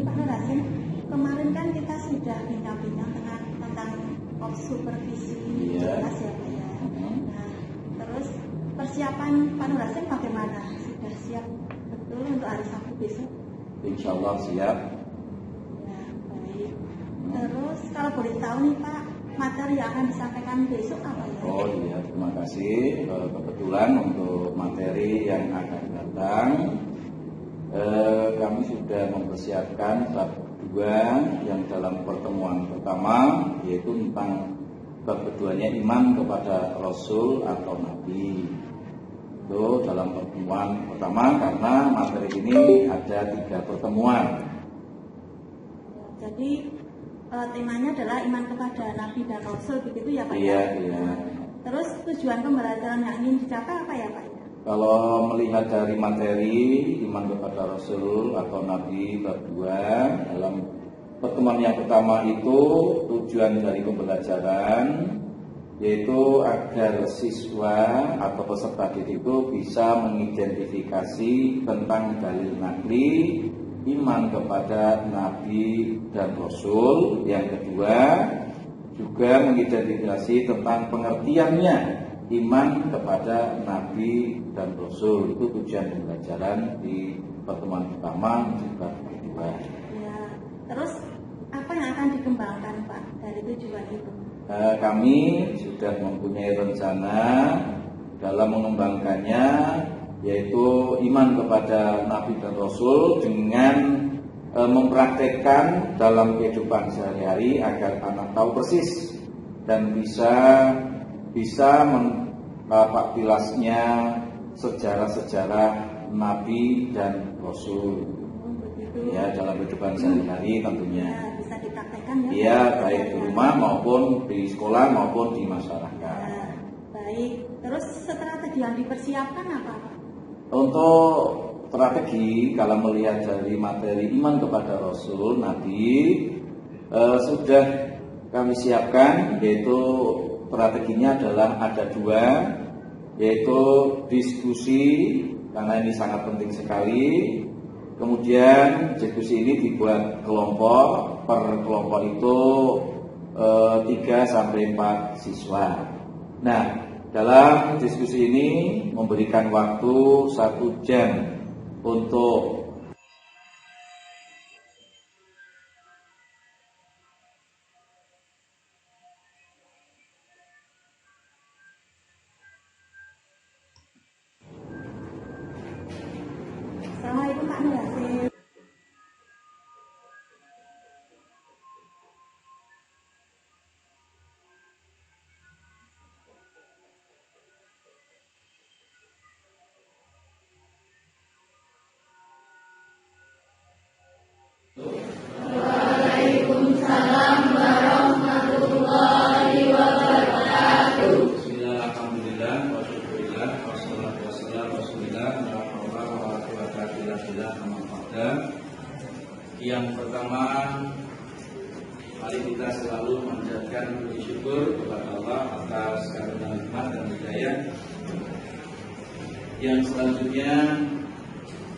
Pak Nur Hasim, kemarin kan kita sudah bincang-bincang tentang supervisi jelas ya Pak ya. Nah, terus persiapan Pak Nur Hasim bagaimana? Sudah siap betul untuk hari Sabtu besok? Insya Allah siap. Ya, baik. Terus kalau boleh tahu nih Pak, materi yang akan disampaikan besok apa ya? Oh iya, terima kasih. Kebetulan untuk materi yang akan datang, kami sudah mempersiapkan bab 2 yang dalam pertemuan pertama, yaitu tentang bab keduanya iman kepada Rasul atau Nabi. Itu dalam pertemuan pertama, karena materi ini ada 3 pertemuan. Jadi temanya adalah iman kepada Nabi dan Rasul, begitu ya Pak? Iya, ya? iya. Terus tujuan pembelajaran yang ingin dicapai apa ya Pak? Kalau melihat dari materi iman kepada Rasul atau Nabi bab 2, dalam pertemuan yang pertama itu tujuan dari pembelajaran yaitu agar siswa atau peserta didik itu bisa mengidentifikasi tentang dalil nakli iman kepada Nabi dan Rasul. Yang kedua juga mengidentifikasi tentang pengertiannya iman kepada Nabi dan Rasul. Itu tujuan pembelajaran di pertemuan pertama juga kedua. Ya, terus apa yang akan dikembangkan Pak dari tujuan itu? Kami sudah mempunyai rencana dalam mengembangkannya, yaitu iman kepada Nabi dan Rasul dengan mempraktekkan dalam kehidupan sehari-hari agar anak tahu persis dan bisa menapaktilasnya sejarah-sejarah Nabi dan Rasul. Ya, dalam kehidupan sehari-hari tentunya. Ya, bisa dipraktekkan ya. Iya, baik di rumah maupun di sekolah maupun di masyarakat. Ya, baik. Terus strategi yang dipersiapkan apa Pak? Untuk strategi, kalau melihat dari materi iman kepada Rasul, Nabi, sudah kami siapkan, yaitu strateginya adalah ada 2, yaitu diskusi, karena ini sangat penting sekali. Kemudian diskusi ini dibuat kelompok, per kelompok itu 3-4 siswa. Nah, dalam diskusi ini memberikan waktu 1 jam untuk Assalamualaikum Pak Nur Hasim. Waalaikumsalam warahmatullahi wabarakatuh. Bismillah, alhamdulillah, wasyukurillah, wassalatu wassalamu rasulillah, la haula wala quwwata illa billah, amma ba'da. Yang pertama, mari kita selalu menjadikan puji syukur kepada Allah atas karunia nikmat dan hidayah. Yang selanjutnya,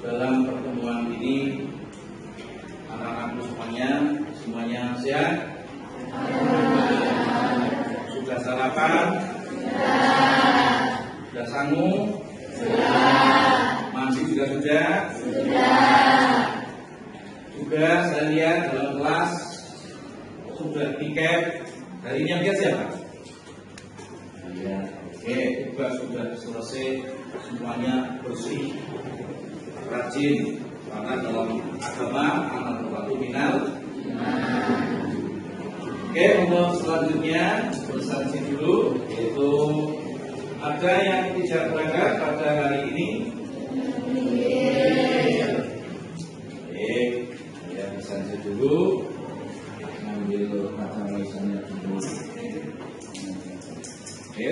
dalam pertemuan ini anak-anakku semuanya sehat? Sudah sarapan? Sudah sanggup? Mandi juga sudah? Juga saya lihat dalam kelas sudah piket. Hari ini yang lihat siapa? Ya, oke, juga sudah selesai, semuanya bersih, rajin. Karena dalam agama al-mar'atu minal. Oke, untuk selanjutnya bersaksi dulu, yaitu ada yang tidak berangkat pada hari ini. Baik, ya bersaksi dulu, ambil kata tulisannya dulu. Oke,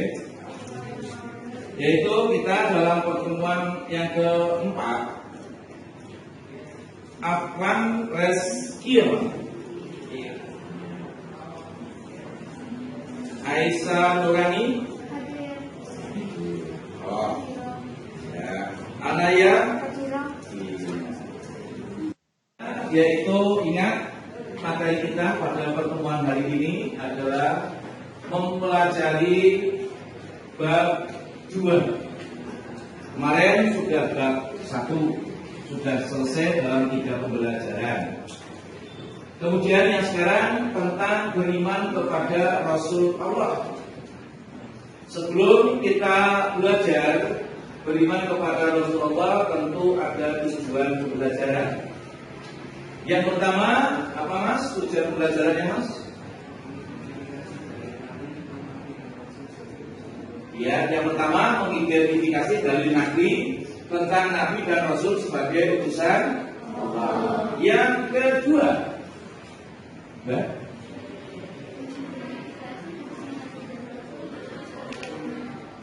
yaitu kita dalam pertemuan yang keempat, Afwan Reskiel, Aisyah Nurani, oh, ya, Anaya, yaitu ingat materi kita pada pertemuan hari ini adalah mempelajari bab 2. Kemarin sudah bab 1, sudah selesai dalam 3 pembelajaran. Kemudian yang sekarang tentang beriman kepada Rasul Allah. Sebelum kita belajar beriman kepada Rasulullah, tentu ada tujuan pembelajaran. Yang pertama, apa Mas? Tujuan pembelajarannya Mas? Ya, yang pertama mengidentifikasi dalil Nabi tentang Nabi dan Rasul sebagai utusan Allah. Yang kedua,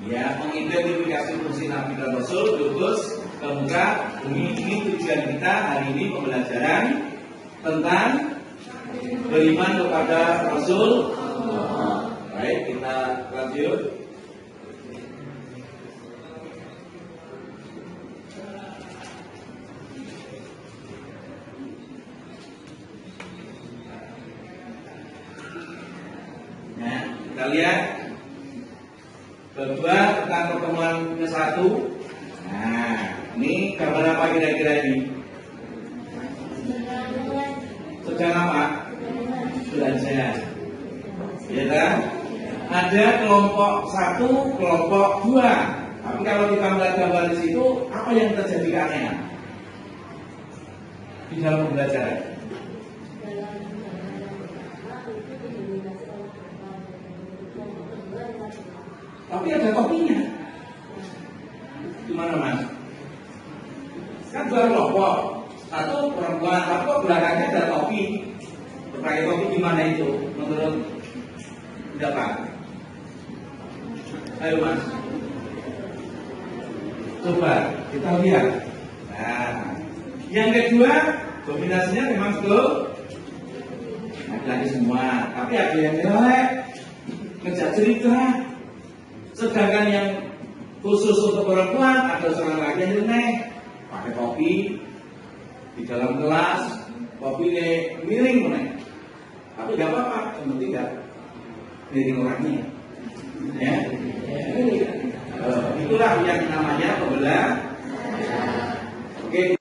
ya, mengidentifikasi fungsi Nabi dan Rasul diutus ke muka bumi. Ini tujuan kita hari ini pembelajaran tentang beriman kepada Rasul. Baik, kita lanjut. Nah, kita lihat kedua tentang pertemuan ke-1. Nah, ini gambar apa kira-kira ini? Sedang apa? Belajar. Ya kan? Ada kelompok 1, kelompok 2. Tapi kalau kita melihat gambar di situ, apa yang terjadi keanehan di dalam pembelajaran? Tapi ada topinya. Gimana Mas? Kan dua kelompok, satu perempuan, tapi kok belakangnya ada topi. Pakai topi gimana itu? Menurut pendapat? Ayo Mas, coba kita lihat. Nah, yang kedua kombinasinya memang betul laki-laki semua, tapi ada yang jelek, ngejak cerita. Sedangkan yang khusus untuk perempuan ada seorang laki yang nyeleneh, pakai topi di dalam kelas, topinya miring meneh. Tapi nggak apa-apa, yang penting nggak miring orangnya. Ya, itulah yang namanya pembelajaran. Oke.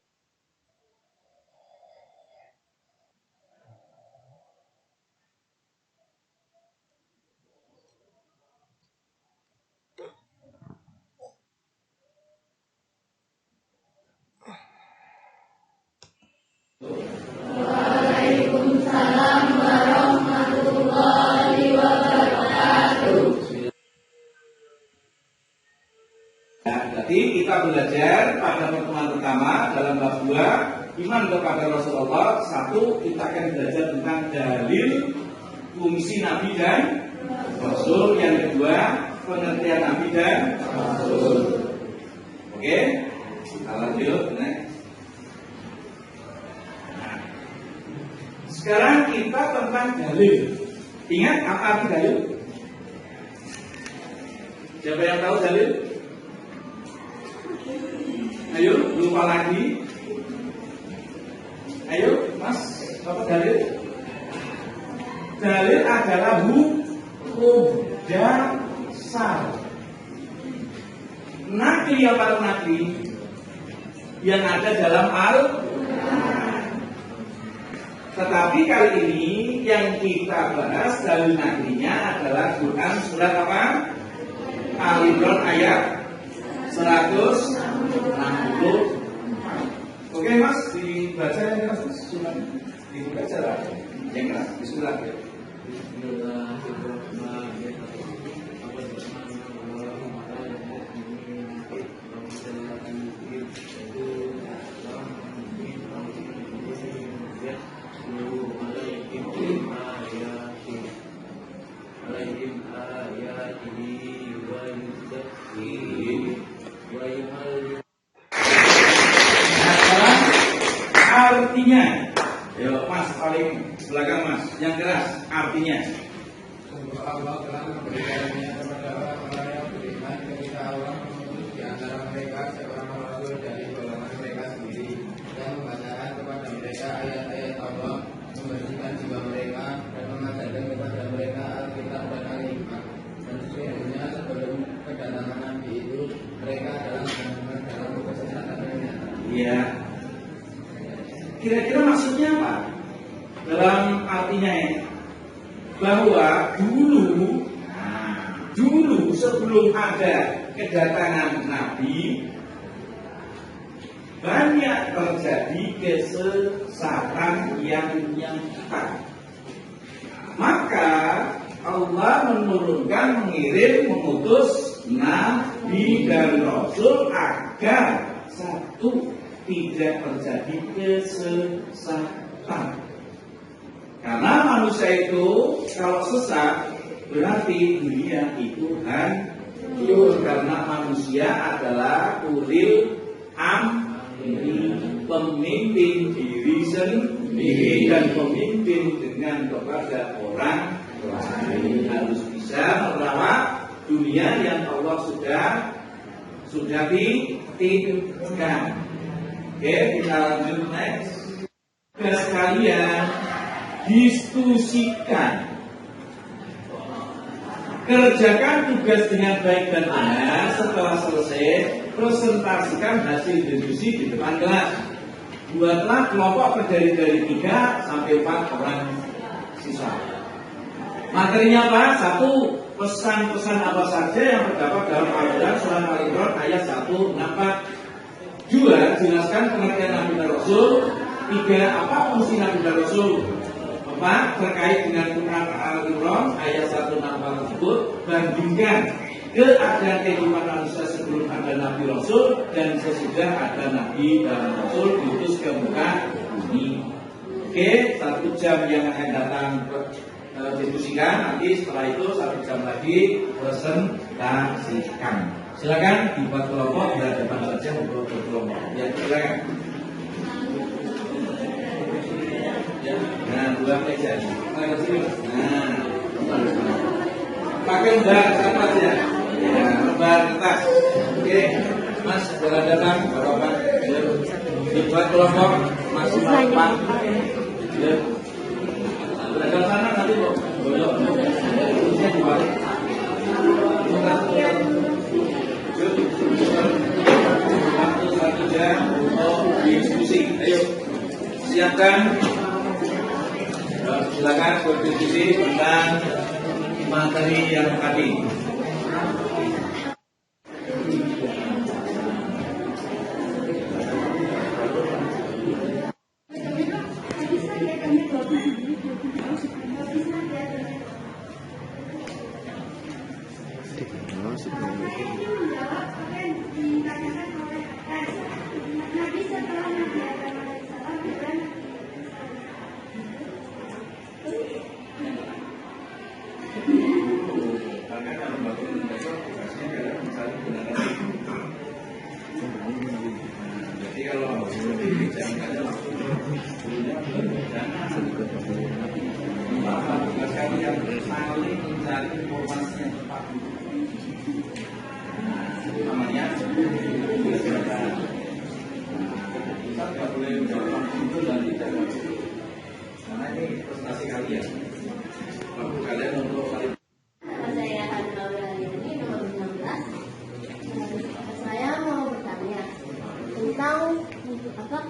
Waalaikumsalam warahmatullahi wabarakatuh. Ya, jadi kita belajar pada pertemuan pertama dalam bab 2 iman kepada Rasulullah. 1, kita akan belajar tentang dalil fungsi Nabi dan Rasul. Yang kedua, pengertian Nabi dan Rasul. Oke, kita lanjut. Sekarang kita tentang dalil. Ingat apa arti dalil? Siapa yang tahu dalil? Ayo, lupa lagi. Ayo, Mas, apa dalil? Dalil adalah hukum dasar. Nakli apa nakli? Yang ada dalam Al-Quran. Tetapi kali ini yang kita bahas dalil naklinya adalah Quran surat apa? Al-Imran ayat 160. Oke Mas, dibaca yang keras Mas, sunnahnya dibaca lah. Yang keras, bismillah. Artinya, ya Mas paling belakang Mas, yang keras artinya. Sungguh Allah telah memberikannya kepada orang-orang yang beriman ketika Allah mengutus di antara mereka seorang rasul dari golongan mereka sendiri yang membacakan kepada mereka ayat-ayat Allah, membersihkan jiwa mereka dan mengajarkan kepada mereka Alkitab dan Al-Hikmah. Dan sesungguhnya sebelum kedatangan Nabi itu mereka adalah benar-benar dalam kesesatan yang nyata. Iya. Kira-kira maksudnya apa? Dalam artinya ini bahwa dulu sebelum ada kedatangan Nabi banyak terjadi kesesatan yang nyata. Maka Allah mengutus Nabi dan Rasul agar satu, tidak terjadi kesesatan. Karena manusia itu kalau sesat berarti dunia itu hancur, karena manusia adalah ulil amri, pemimpin diri sendiri dan pemimpin dengan kepada orang lain. Harus bisa merawat dunia yang Allah sudah titipkan. Oke, kita lanjut next. Sekalian diskusikan, kerjakan tugas dengan baik dan benar. Setelah selesai, presentasikan hasil diskusi di depan kelas. Buatlah kelompok terdiri dari 3 sampai 4 orang siswa. Materinya apa? 1. Pesan-pesan apa saja yang terdapat dalam Al-Quran surah Al-Imran ayat 1-4. 2. Jelaskan pengertian Nabi dan Rasul. 3. Apa fungsi Nabi dan Rasul? 4. Terkait dengan Quran Al-Imran ayat 1-4 tersebut, bandingkan keadaan kehidupan manusia sebelum ada Nabi Rasul dan sesudah ada Nabi dan Rasul diutus ke muka bumi. Oke, 1 jam yang akan datang diskusikan, nanti setelah itu 1 jam lagi presentasikan. Silakan dibuat kelompok, berhadapan saja untuk berkelompok. Ya, silakan. Ya, nah, 2 meja. Nah, pakai lembar apa aja? Ya, lembar kertas. Oke, Mas, silakan datang, Bapak. Ya, dibuat kelompok maksimal 4. Ya. Beragam sana nanti kok. Boleh. Urusannya dibalik. Satu jam untuk diskusi. Ayo, siapkan. Silakan berdiskusi tentang materi yang tadi.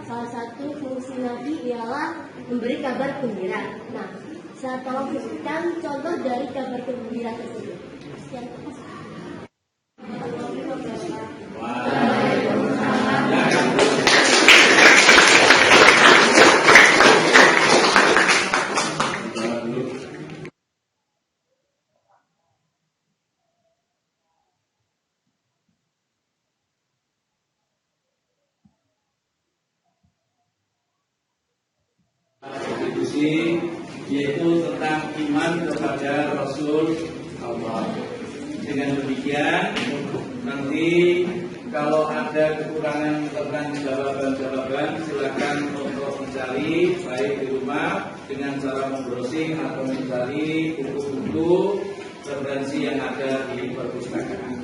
Salah satu fungsi Nabi ialah memberi kabar gembira. Nah, saya tolong sebutkan contoh dari kabar gembira tersebut. Yang yaitu tentang iman kepada Rasul Allah. Dengan demikian, nanti kalau ada kekurangan tentang jawaban-jawaban, silakan untuk mencari baik di rumah dengan cara membrowsing atau mencari buku-buku referensi yang ada di perpustakaan.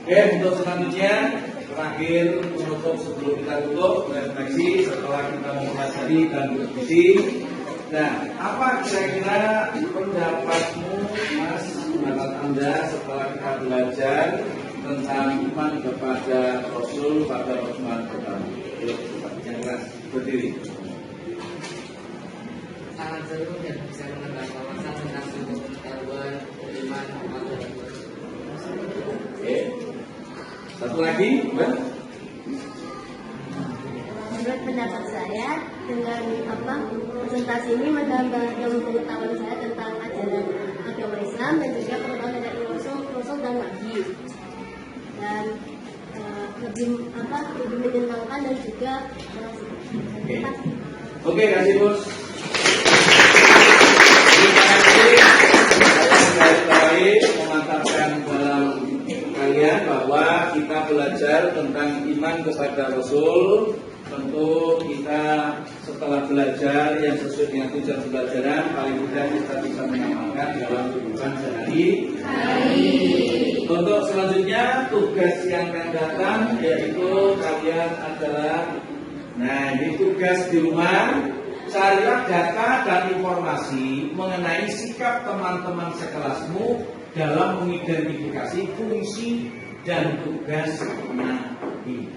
Oke, untuk selanjutnya terakhir penutup sebelum kita tutup refleksi setelah kita mempelajari dan berdiskusi. Nah, apa kira-kira pendapatmu, Mas, pendapat Anda setelah kita belajar tentang iman kepada Rasul pada pertemuan pertama? Yuk, yang keras, berdiri. Sangat seru dan bisa menambah wawasan tentang sebuah pengetahuan iman kepada Rasul. Oke. Satu lagi, Mbak. Menurut pendapat saya, dengan presentasi ini menambah ilmu pengetahuan saya tentang ajaran agama Islam dan juga pengetahuan tentang Rasul dan Nabi, dan lebih menyenangkan dan juga Oke, kasih Bos. Terima kasih. Saya baik mengatakan dalam kalian bahwa kita belajar tentang iman kepada Rasul. Tentu kita setelah belajar yang sesuai dengan tujuan pembelajaran, paling tidak kita bisa mengamalkan dalam kehidupan sehari-hari. Untuk selanjutnya tugas yang akan datang yaitu kalian adalah, nah ini tugas di rumah, carilah data dan informasi mengenai sikap teman-teman sekelasmu dalam mengidentifikasi fungsi dan tugas Nabi.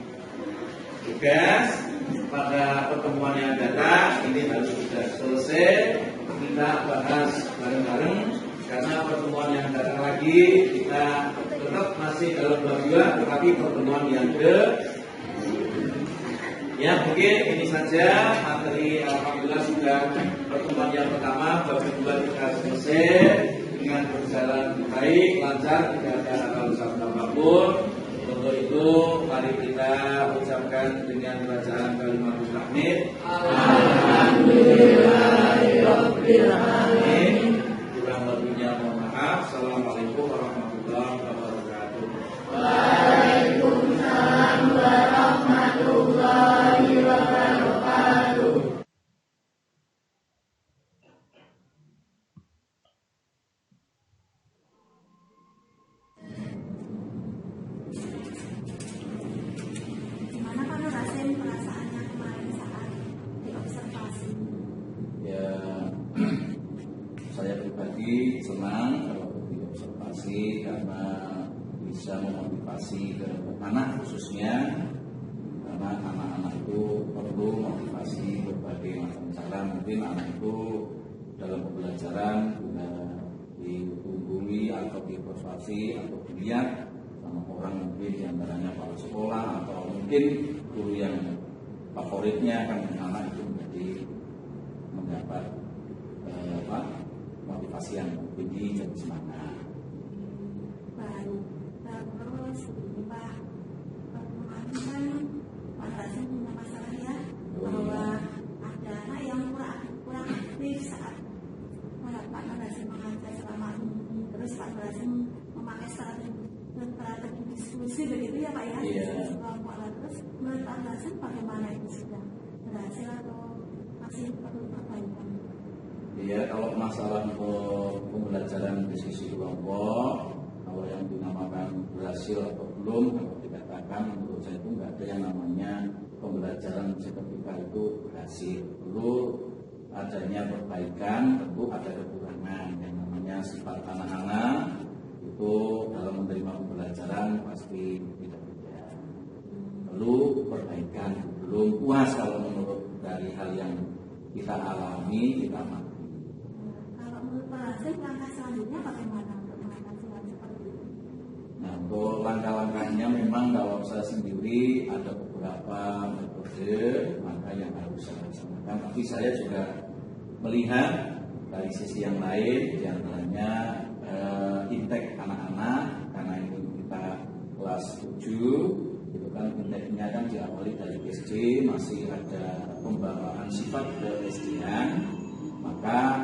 Tugas pada pertemuan yang datang ini harus sudah selesai, kita bahas bareng-bareng, karena pertemuan yang datang lagi kita tetap masih dalam bab 2, tetapi pertemuan yang ya mungkin ini saja materi. Alhamdulillah sudah pertemuan yang pertama, bab 2 kita selesai dengan berjalan baik, lancar, tidak ada hal-hal apapun. Untuk itu mari kita ucapkan dengan bacaan kalimat tahmid. Alhamdulillahirabbil alamin. Kurang lebihnya mohon maaf. Assalamualaikum warahmatullahi wabarakatuh. Waalaikumsalam warahmatullahi wabarakatuh. Gimana Pak Nur Hasim perasaannya kemarin saat diobservasi? Ya, saya pribadi senang kalau diobservasi karena bisa memotivasi ke anak khususnya, karena anak-anak itu perlu motivasi berbagai macam cara. Mungkin anak itu dalam pembelajaran bila dihubungi atau diobservasi atau dilihat sama orang mungkin diantaranya kepala sekolah atau mungkin guru yang favoritnya kan anak itu menjadi mendapat motivasi yang tinggi dan semangat. Baik, terus ini Pak, kemarin kan Pak Hasim punya masalah ya, bahwa ada anak yang kurang aktif saat Pak Hasim mengajar selama ini. Terus Pak Hasim memakai strategi diskusi begitu ya Pak ya, Iya. Terus menurut Pak Hasim bagaimana itu, sudah berhasil atau masih perlu perbaikan? Ya, kalau masalah pembelajaran diskusi kelompok, kalau yang dinamakan berhasil atau belum, kalau dikatakan menurut saya itu nggak ada yang namanya pembelajaran seketika itu berhasil. Perlu adanya perbaikan, tentu ada kekurangan. Yang namanya sifat anak-anak itu dalam menerima pembelajaran pasti tidak beda. Perlu perbaikan, belum puas kalau menurut dari hal yang kita alami, kita mampu. Kalau menurut Pak Hasim langkah selanjutnya bagaimana untuk mengatasi hal seperti itu? Nah, untuk langkah-langkahnya memang kalau saya sendiri ada beberapa metode maka yang harus saya laksanakan. Tapi saya juga melihat dari sisi yang lain, diantaranya intake anak-anak, karena ini kita kelas 7, itu kan intake-nya kan diawali dari SD, masih ada pembawaan sifat ke SD-an, maka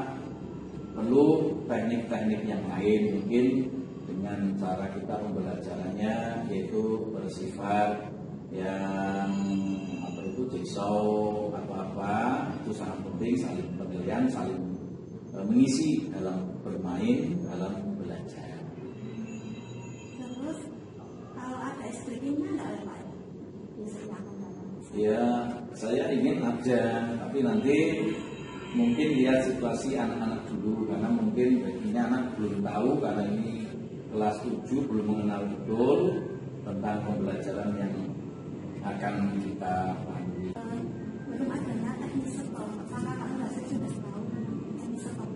perlu teknik-teknik yang lain mungkin dengan cara kita pembelajarannya yaitu bersifat yang jigsaw atau apa, itu sangat penting, saling penilaian, saling mengisi dalam bermain, dalam belajar. Terus kalau ada SPG-nya nggak ada Pak? besok yang akan datang? Ya, saya ingin ada, tapi nanti mungkin lihat situasi anak-anak dulu, karena mungkin ini anak belum tahu, karena ini kelas 7 belum mengenal betul tentang pembelajaran yang akan kita pahami. Belum adanya teknik stop, apakah Pak Nurhasin sudah tahu teknik stop?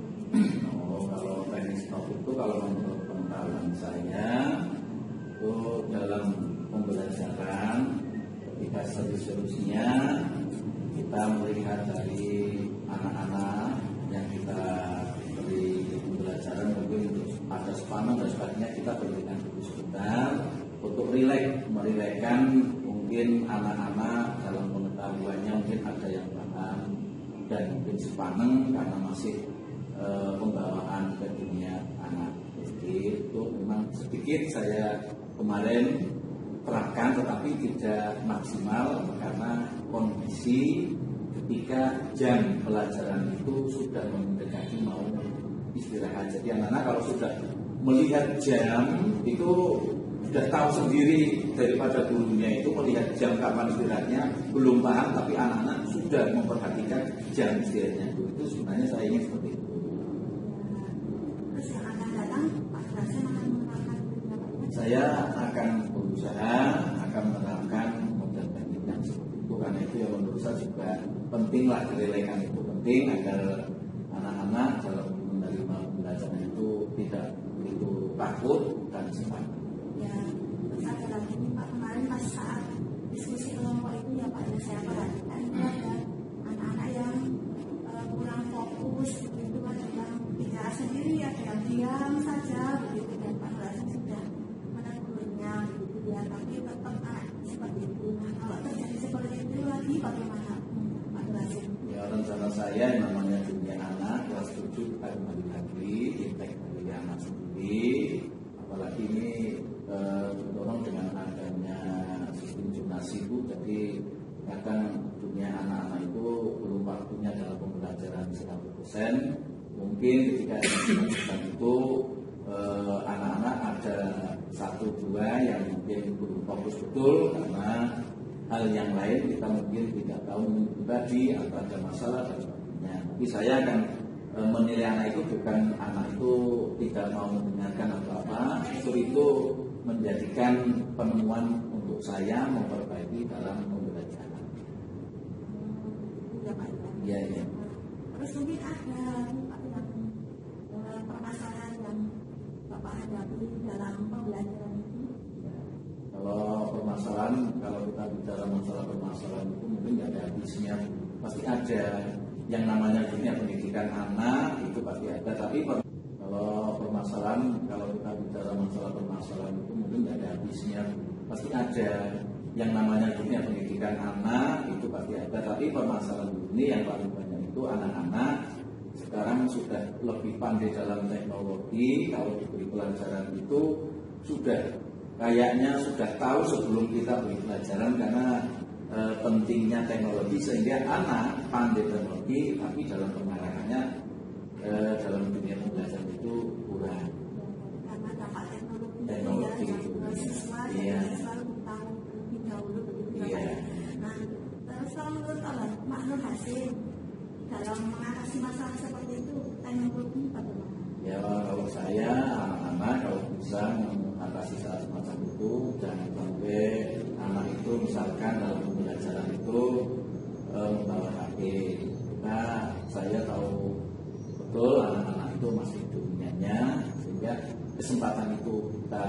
Oh, kalau teknik stop itu kalau menurut pengetahuan saya itu dalam pembelajaran ketika solusinya kita melihat dari anak-anak yang kita beri pembelajaran, mungkin untuk ada sepaneng dan sebagainya, kita berikan dulu sebentar untuk merilekskan mungkin anak-anak dalam pengetahuannya, mungkin ada yang paham dan mungkin sepaneng karena masih pembawaan ke dunia anak. Jadi itu memang sedikit saya kemarin terapkan, tetapi tidak maksimal karena kondisi ketika jam pelajaran itu sudah mendekati mau istirahat. Jadi anak-anak kalau sudah melihat jam itu sudah tahu sendiri, daripada gurunya itu melihat jam kapan istirahatnya belum paham, tapi anak-anak sudah memperhatikan jam istirahatnya. Itu sebenarnya saya ingin seperti itu. Terus yang akan datang, Pak Nurhasin akan menerapkan apa? Saya akan berusaha akan menerapkan model teknik yang seperti itu, karena itu yang menurut saya juga pentinglah, direlakan itu penting agar anak-anak dalam menerima pembelajaran itu tidak begitu takut dan semangat. Ya, terus ada lagi nih Pak, kemarin pas saat diskusi kelompok itu ya Pak, yang saya perhatikan itu ada anak-anak yang kurang fokus begitu, ada yang bicara sendiri, ada yang diam saja begitu, dan Pak Nurhasin sudah menegurnya begitu ya, tapi tetap seperti itu. Nah, kalau terjadi seperti itu lagi bagaimana Pak Nurhasin? Ya, rencana saya yang namanya dunia anak kelas 7 kita kembali lagi impact dari anak sendiri, apalagi ini mendorong dengan adanya sistem zonasi itu, jadi kadang dunia anak-anak itu belum waktunya dalam pembelajaran 100%. Mungkin ketika itu anak-anak ada 1-2 yang mungkin belum fokus betul karena hal yang lain kita mungkin tidak tahu, pribadi atau ada masalah dan sebagainya. Tapi saya akan menilai anak itu bukan anak itu tidak mau mendengarkan atau apa, justru itu menjadikan penemuan untuk saya memperbaiki dalam pembelajaran. Ya Pak. Iya, iya. Terus mungkin ada Pak yang permasalahan yang Bapak hadapi dalam pembelajaran itu. Kalau permasalahan, kalau kita bicara masalah permasalahan itu mungkin nggak ada habisnya, pasti ada. Yang namanya dunia pendidikan anak itu pasti ada, tapi kalau permasalahan, kalau kita bicara masalah permasalahan itu mungkin nggak ada habisnya, pasti ada. Yang namanya dunia pendidikan anak itu pasti ada, tapi permasalahan ini yang paling banyak itu anak-anak sekarang sudah lebih pandai dalam teknologi. Kalau diberi pelajaran itu sudah kayaknya sudah tahu sebelum kita beri pelajaran, karena pentingnya teknologi sehingga anak pandai teknologi, tapi dalam pengarahannya dalam dunia pembelajaran itu kurang. Karena dampak Teknologi ya, itu. siswa Iya. selalu tahu lebih dahulu begitu. Iya. Nah, terus kalau menurut Pak Nurhasin dalam mengatasi masalah seperti itu, teknologi bagaimana? Ya, kalau saya anak-anak kalau bisa mengatasi saat semacam itu, jangan sampai anak itu misalkan dalam pembelajaran itu membawa HP. Nah, saya tahu betul anak-anak itu masih dunianya, sehingga kesempatan itu kita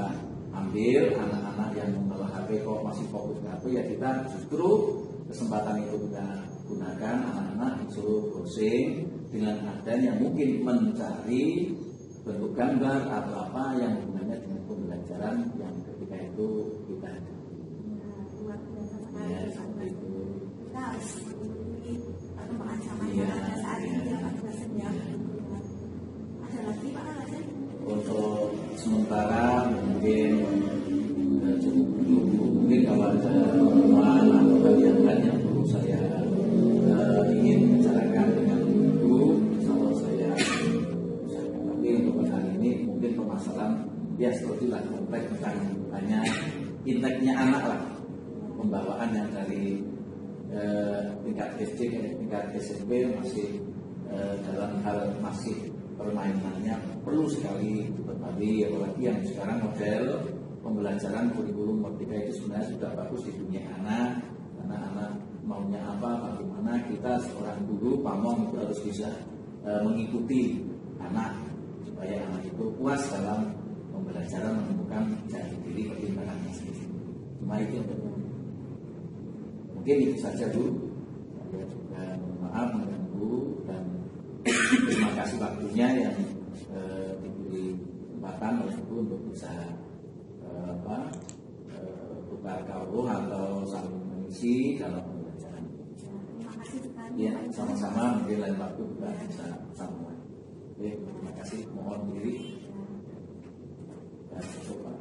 ambil. Anak-anak yang membawa HP kok masih fokus ke HP, ya kita justru kesempatan itu kita gunakan. Anak-anak disuruh browsing dengan adan yang mungkin mencari bentuk gambar atau apa yang hubungannya dengan pembelajaran yang ketika itu kita ada. Luar biasa sekali. Ya, seperti itu. Kita harus mengikuti perkembangan zaman Iya, yang ada saat ini iya. ya Pak Nurhasin ya. Ada lagi Pak Nurhasin? Untuk sementara mungkin cukup dulu. Mungkin kalau ada teman atau bagian lain yang perlu saya ingin bicarakan dengan ibu, kalau saya usahakan. Tapi untuk hari ini mungkin permasalahan ya seperti lah kompleks tentang hanya inteknya anak lah. pembawaan yang dari tingkat SD ke tingkat SMP masih dalam hal masih permainannya perlu sekali berbagi, apalagi yang sekarang model pembelajaran kurikulum Merdeka itu sebenarnya sudah bagus di dunia anak, karena anak maunya apa, bagaimana kita seorang guru pamong itu harus bisa mengikuti anak supaya anak itu puas dalam pembelajaran, menemukan jati diri pertimbangannya sendiri. Cuma itu mungkin itu saja Bu. Saya juga mohon maaf mengganggu dan terima kasih waktunya yang diberi kesempatan oleh Ibu untuk bisa tukar kaulo atau saling mengisi dalam pembelajaran. Terima kasih sekali. Ya, sama-sama, mungkin lain waktu juga bisa sambungan. Oke, terima kasih. Mohon diri. Dan cukup.